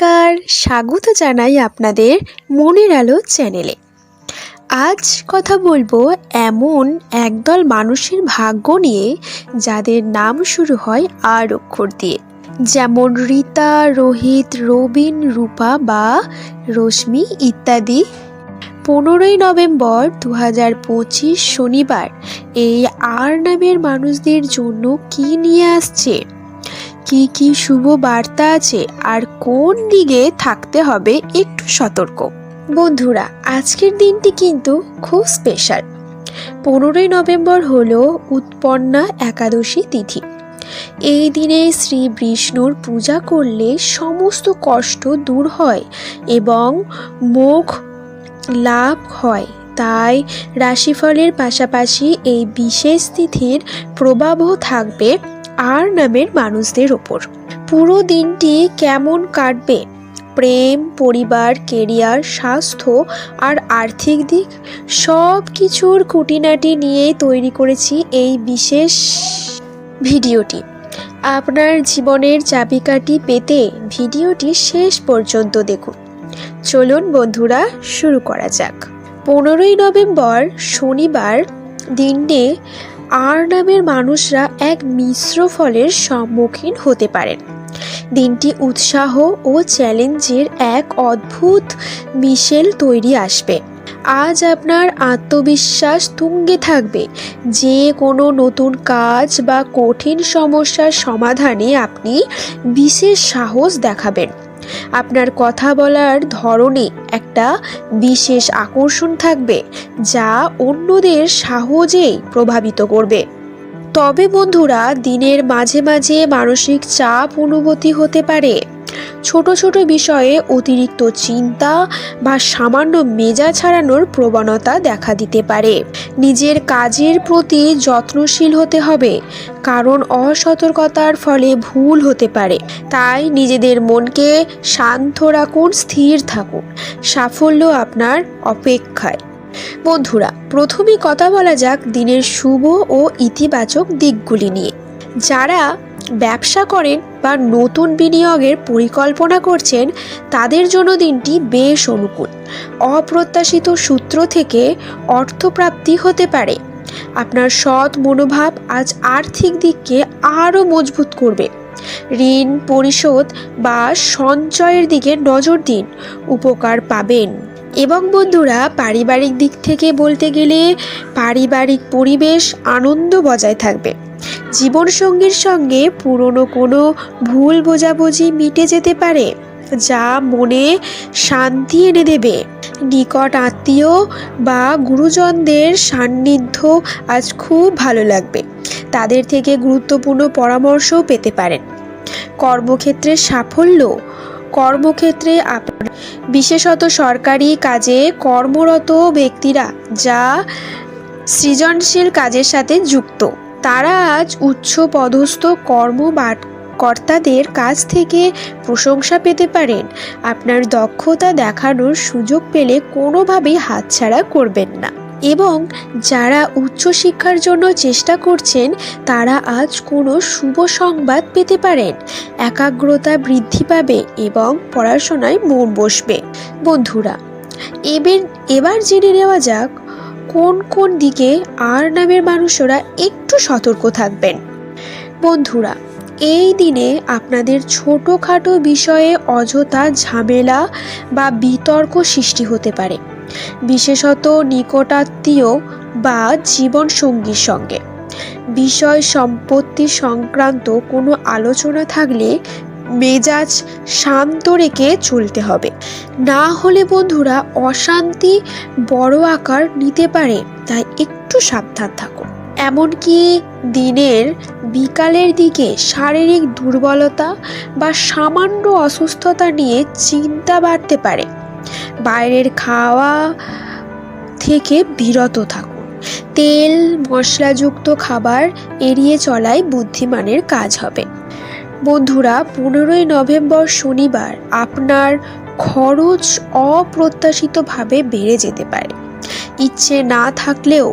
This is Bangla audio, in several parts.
নমস্কার, স্বাগত জানাই আপনাদের মনের আলো চ্যানেলে। আজ কথা বলবো এমন একদল মানুষের ভাগ্য নিয়ে যাদের নাম শুরু হয় আর অক্ষর দিয়ে, যেমন রীতা, রোহিত, রবিন, রূপা বা রশ্মি ইত্যাদি। 15ই নভেম্বর 2025 শনিবার এই আর নামের মানুষদের জন্য কি নিয়ে আসছে, কি কি শুভ বার্তা আছে আর কোন দিকে থাকতে হবে একটু সতর্ক। বন্ধুরা, আজকের দিনটি কিন্তু খুব স্পেশাল। 15ই নভেম্বর হলো উৎপন্না একাদশী তিথি। এই দিনে শ্রী বিষ্ণুর পূজা করলে সমস্ত কষ্ট দূর হয় এবং মোক্ষ লাভ হয়। তাই রাশিফলের পাশাপাশি এই বিশেষ তিথির প্রভাবও থাকবে আর নামের মানুষদের ওপর। পুরো দিনটি কেমন কাটবে, প্রেম, পরিবার, কেরিয়ার, স্বাস্থ্য আর আর্থিক দিক সব কিছুর খুঁটিনাটি নিয়ে তৈরি করেছি এই বিশেষ ভিডিওটি। আপনার জীবনের চাবিকাঠি পেতে ভিডিওটি শেষ পর্যন্ত দেখুন। চলুন বন্ধুরা, শুরু করা যাক। 15ই নভেম্বর শনিবার দিনে আর নামের মানুষরা এক মিশ্র ফলের সম্মুখীন হতে পারেন। দিনটি উৎসাহ ও চ্যালেঞ্জের এক অদ্ভুত মিশেল তৈরি আসবে। আজ আপনার আত্মবিশ্বাস তুঙ্গে থাকবে। যে কোনো নতুন কাজ বা কঠিন সমস্যার সমাধানে আপনি বিশেষ সাহস দেখাবেন। আপনার কথা বলার ধরনে একটা বিশেষ আকর্ষণ থাকবে যা অন্যদের সহজেই প্রভাবিত করবে। তবে বন্ধুরা, দিনের মাঝে মাঝে মানসিক চাপ অনুভূতি হতে পারে। ছোট ছোট বিষয়ে অতিরিক্ত চিন্তা বা সামান্য মেজাজ হারানোর প্রবণতা দেখা দিতে পারে। নিজের কাজের প্রতি যত্নশীল হতে হবে, কারণ অসতর্কতার ফলে ভুল হতে পারে। তাই নিজেদের মনকে শান্ত রাখুন, স্থির থাকুন। সাফল্য আপনার অপেক্ষায়। বন্ধুরা, প্রথমেই কথা বলা যাক দিনের শুভ ও ইতিবাচক দিকগুলি নিয়ে। যারা ব্যবসা করেন বা নতুন বিনিয়োগের পরিকল্পনা করছেন তাদের জন্য দিনটি বেশ অনুকূল। অপ্রত্যাশিত সূত্র থেকে অর্থপ্রাপ্তি হতে পারে। আপনার সৎ মনোভাব আজ আর্থিক দিককে আরও মজবুত করবে। ঋণ পরিশোধ বা সঞ্চয়ের দিকে নজর দিন, উপকার পাবেন। এবং বন্ধুরা, পারিবারিক দিক থেকে বলতে গেলে পারিবারিক পরিবেশ আনন্দ বজায় থাকবে। জীবনসঙ্গীর সঙ্গে পুরনো কোনো ভুল বোঝাবুঝি মিটে যেতে পারে, যা মনে শান্তি এনে দেবে। নিকট আত্মীয় বা গুরুজনদের সান্নিধ্য আজ খুব ভালো লাগবে। তাদের থেকে গুরুত্বপূর্ণ পরামর্শও পেতে পারেন। কর্মক্ষেত্রে সাফল্য। কর্মক্ষেত্রে আপনার বিশেষত সরকারি কাজে কর্মরত ব্যক্তিরা যা সৃজনশীল কাজের সাথে যুক্ত, তারা আজ উচ্চ পদস্থ কর্তাদের কাছ থেকে প্রশংসা পেতে পারেন। আপনার দক্ষতা দেখানোর সুযোগ পেলে কোনোভাবেই হাতছাড়া করবেন না। এবং যারা উচ্চশিক্ষার জন্য চেষ্টা করছেন তারা আজ কোনো শুভ সংবাদ পেতে পারেন। একাগ্রতা বৃদ্ধি পাবে এবং পড়াশোনায় মন বসবে। বন্ধুরা, এবার জেনে নেওয়া যাক কোন কোন দিকে আর নামের মানুষরা একটু সতর্ক থাকবেন। বন্ধুরা, এই দিনে আপনাদের ছোটোখাটো বিষয়ে অযথা ঝামেলা বা বিতর্ক সৃষ্টি হতে পারে, বিশেষত নিকটাত্মীয় বা জীবনসঙ্গীর সঙ্গে। বিষয় সম্পত্তি সংক্রান্ত কোনো আলোচনা থাকলে মেজাজ শান্ত রেখে চলতে হবে, না হলে বন্ধুরা অশান্তি বড় আকার নিতে পারে। তাই একটু সাবধান থাকুন। এমনকি দিনের বিকালের দিকে শারীরিক দুর্বলতা বা সামান্য অসুস্থতা নিয়ে চিন্তা বাড়তে পারে। বাইরের খাওয়া থেকে বিরত থাকুন। তেল মশলাযুক্ত খাবার এড়িয়ে চলাই বুদ্ধিমানের কাজ হবে। বন্ধুরা, 15ই নভেম্বর শনিবার আপনার খরচ অপ্রত্যাশিতভাবে বেড়ে যেতে পারে। ইচ্ছে না থাকলেও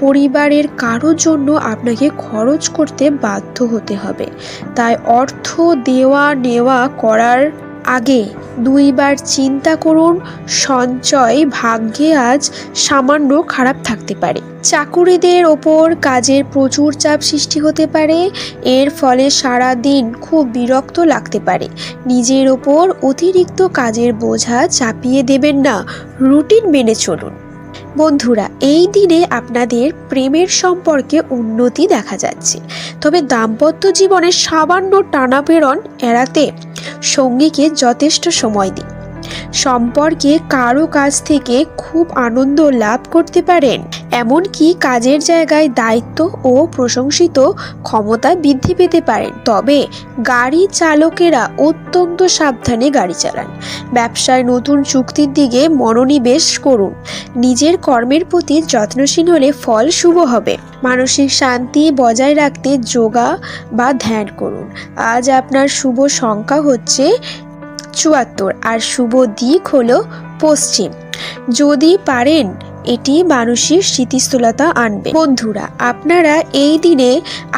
পরিবারের কারোর জন্য আপনাকে খরচ করতে বাধ্য হতে হবে। তাই অর্থ দেওয়া নেওয়া করার আগে 2 বার চিন্তা করুন, সঞ্চয় ভাগ্যে আজ সামান্য খারাপ থাকতে পারে। চাকুরিদের ওপর কাজের প্রচুর চাপ সৃষ্টি হতে পারে, এর ফলে সারা দিন খুব বিরক্ত লাগতে পারে। নিজের ওপর অতিরিক্ত কাজের বোঝা চাপিয়ে দেবেন না, রুটিন মেনে চলুন। বন্ধুরা, এই দিনে আপনাদের প্রেমের সম্পর্কে উন্নতি দেখা যাচ্ছে, তবে দাম্পত্য জীবনে সামান্য টানাপোড়েন এড়াতে সঙ্গীকে যথেষ্ট সময় দিন। সম্পর্কে কারো কাছ থেকে খুব আনন্দ লাভ করতে পারেন, এমনকি কাজের জায়গায় দায়িত্ব ও প্রশংসিত ক্ষমতা বৃদ্ধি পেতে পারেন। তবে গাড়ি চালকেরা অত্যন্ত সাবধানে গাড়ি চালান। ব্যবসায় নতুন চুক্তির দিকে মনোনিবেশ করুন। নিজের কর্মের প্রতি যত্নশীল হলে ফল শুভ হবে। মানসিক শান্তি বজায় রাখতে যোগা বা ধ্যান করুন। আজ আপনার শুভ সংখ্যা হচ্ছে 74 আর শুভ দিক হলো পশ্চিম। যদি পারেন এটি মানসিক স্থিতিশীলতা আনবে। বন্ধুরা, আপনারা এই দিনে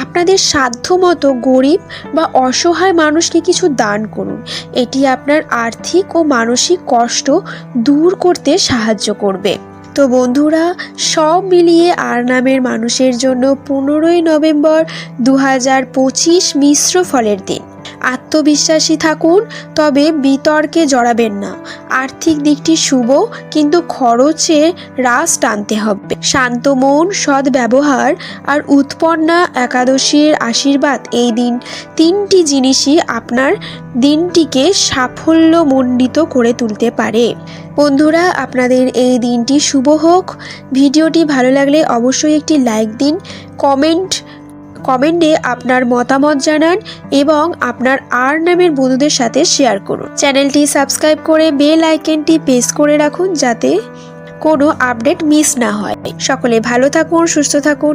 আপনাদের সাধ্যমতো গরিব বা অসহায় মানুষকে কিছু দান করুন। এটি আপনার আর্থিক ও মানসিক কষ্ট দূর করতে সাহায্য করবে। তো বন্ধুরা, সব মিলিয়ে আর নামের মানুষের জন্য 15ই নভেম্বর 2025 মিশ্র ফলের দিন। আত্মবিশ্বাসী থাকুন, তবে বিতর্কে জড়াবেন না। আর্থিক দিকটি শুভ, কিন্তু খরচে হ্রাস টানতে হবে। শান্ত মন, সৎ ব্যবহার আর উৎপন্না একাদশীর আশীর্বাদ, এই দিন 3টি জিনিসই আপনার দিনটিকে সাফল্যমণ্ডিত করে তুলতে পারে। বন্ধুরা, আপনাদের এই দিনটি শুভ হোক। ভিডিওটি ভালো লাগলে অবশ্যই একটি লাইক দিন, কমেন্টে আপনার মতামত জানান এবং আপনার আর নামের বন্ধুদের সাথে শেয়ার করুন। চ্যানেলটি সাবস্ক্রাইব করে বেল আইকনটি প্রেস করে রাখুন, যাতে কোনো আপডেট মিস না হয়। সকলে ভালো থাকুন, সুস্থ থাকুন।